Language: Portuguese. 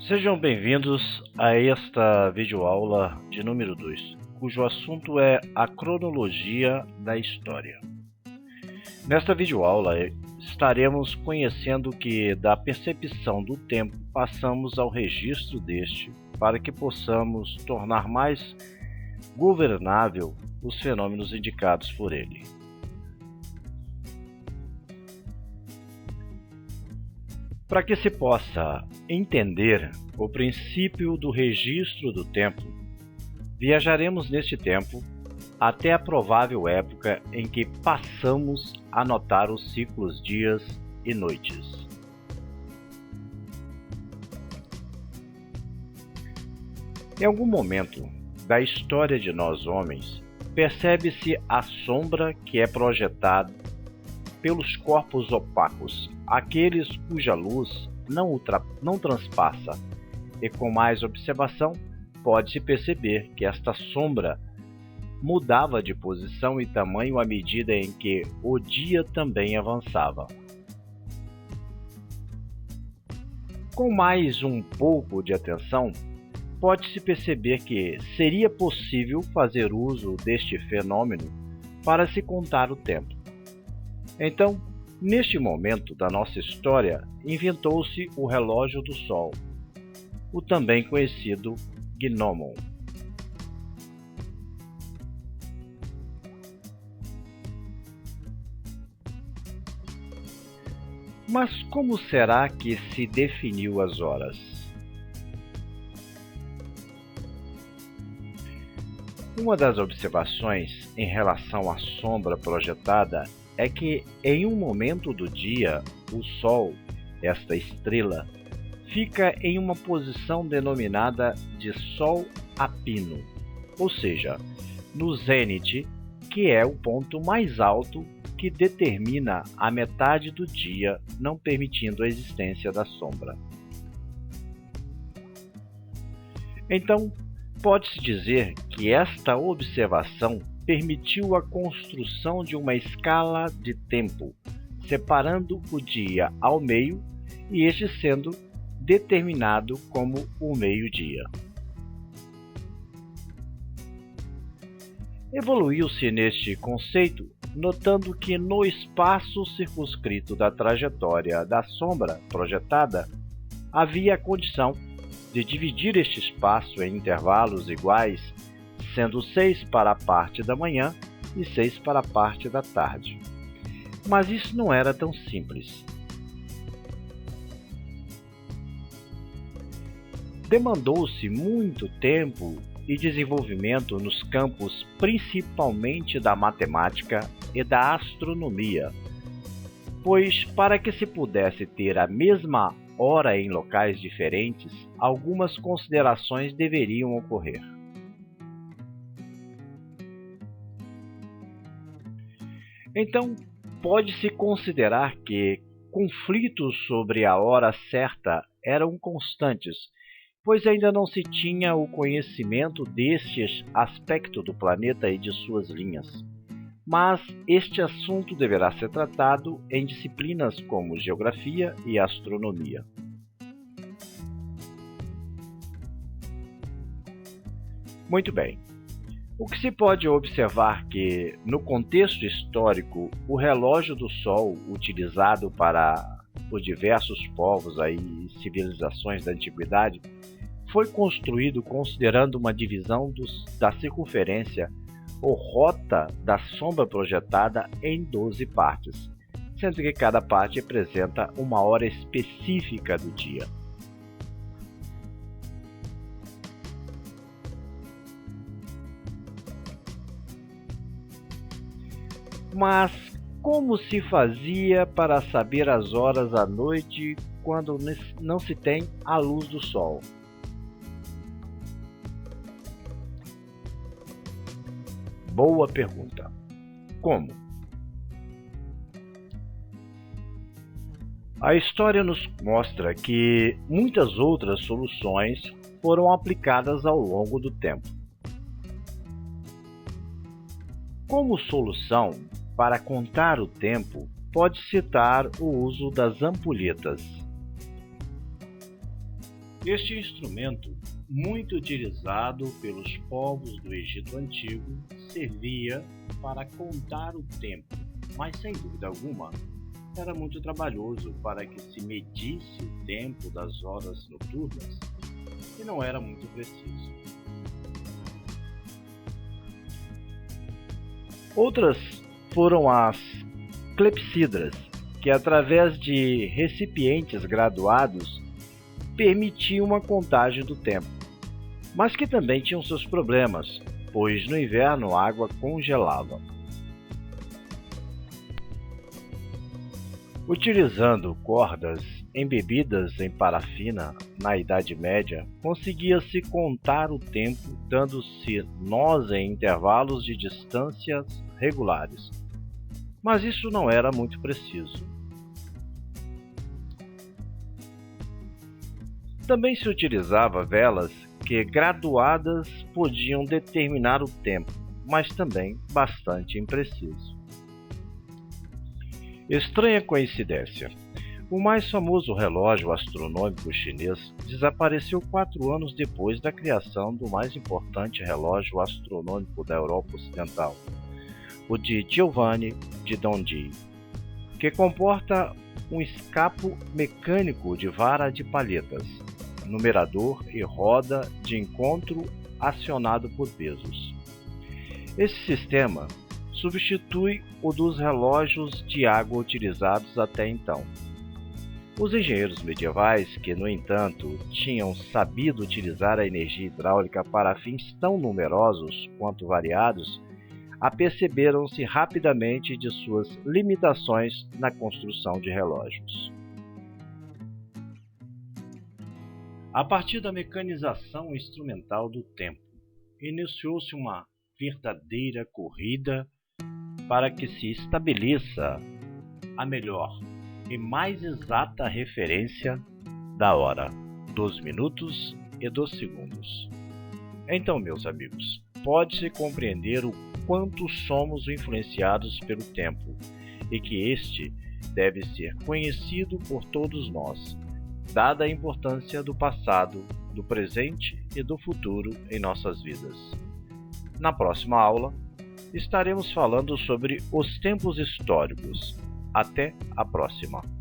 Sejam bem-vindos a esta videoaula de número 2, cujo assunto é a cronologia da história. Nesta videoaula estaremos conhecendo que da percepção do tempo passamos ao registro deste para que possamos tornar mais governável os fenômenos indicados por ele. Para que se possa entender o princípio do registro do tempo, viajaremos neste tempo até a provável época em que passamos a notar os ciclos dias e noites. Em algum momento da história de nós homens, percebe-se a sombra que é projetada pelos corpos opacos, aqueles cuja luz não transpassa, e com mais observação pode-se perceber que esta sombra mudava de posição e tamanho à medida em que o dia também avançava. Com mais um pouco de atenção, pode-se perceber que seria possível fazer uso deste fenômeno para se contar o tempo. Então, neste momento da nossa história, inventou-se o relógio do Sol, o também conhecido gnomon. Mas como será que se definiu as horas? Uma das observações em relação à sombra projetada é que em um momento do dia, o Sol, esta estrela, fica em uma posição denominada de Sol a pino, ou seja, no zênite, que é o ponto mais alto que determina a metade do dia, não permitindo a existência da sombra. Então, pode-se dizer que esta observação permitiu a construção de uma escala de tempo, separando o dia ao meio e este sendo determinado como o meio-dia. Evoluiu-se neste conceito, notando que no espaço circunscrito da trajetória da sombra projetada, havia a condição de dividir este espaço em intervalos iguais, sendo 6 para a parte da manhã e 6 para a parte da tarde. Mas isso não era tão simples. Demandou-se muito tempo e desenvolvimento nos campos principalmente da matemática e da astronomia, pois para que se pudesse ter a mesma hora em locais diferentes, algumas considerações deveriam ocorrer. Então, pode-se considerar que conflitos sobre a hora certa eram constantes, pois ainda não se tinha o conhecimento deste aspecto do planeta e de suas linhas. Mas este assunto deverá ser tratado em disciplinas como geografia e astronomia. Muito bem. O que se pode observar que, no contexto histórico, o relógio do Sol, utilizado por diversos povos e civilizações da antiguidade, foi construído considerando uma divisão da circunferência ou rota da sombra projetada em 12 partes, sendo que cada parte representa uma hora específica do dia. Mas como se fazia para saber as horas à noite quando não se tem a luz do Sol? Boa pergunta. Como? A história nos mostra que muitas outras soluções foram aplicadas ao longo do tempo. Como solução para contar o tempo, pode citar o uso das ampulhetas. Este instrumento, muito utilizado pelos povos do Egito Antigo, servia para contar o tempo, mas sem dúvida alguma, era muito trabalhoso para que se medisse o tempo das horas noturnas e não era muito preciso. Outras foram as clepsidras, que através de recipientes graduados permitiam uma contagem do tempo, mas que também tinham seus problemas, pois no inverno a água congelava. Utilizando cordas embebidas em parafina na Idade Média, conseguia-se contar o tempo dando-se nós em intervalos de distâncias regulares, mas isso não era muito preciso. Também se utilizava velas que, graduadas, podiam determinar o tempo, mas também bastante impreciso. Estranha coincidência. O mais famoso relógio astronômico chinês desapareceu 4 anos depois da criação do mais importante relógio astronômico da Europa Ocidental, o de Giovanni de Dongyi, que comporta um escapo mecânico de vara de palhetas, numerador e roda de encontro acionado por pesos. Esse sistema substitui o dos relógios de água utilizados até então. Os engenheiros medievais, que, no entanto, tinham sabido utilizar a energia hidráulica para fins tão numerosos quanto variados, aperceberam-se rapidamente de suas limitações na construção de relógios. A partir da mecanização instrumental do tempo, iniciou-se uma verdadeira corrida para que se estabeleça a melhor e mais exata referência da hora, dos minutos e dos segundos. Então, meus amigos, pode-se compreender o quanto somos influenciados pelo tempo e que este deve ser conhecido por todos nós, dada a importância do passado, do presente e do futuro em nossas vidas. Na próxima aula, estaremos falando sobre os tempos históricos. Até a próxima!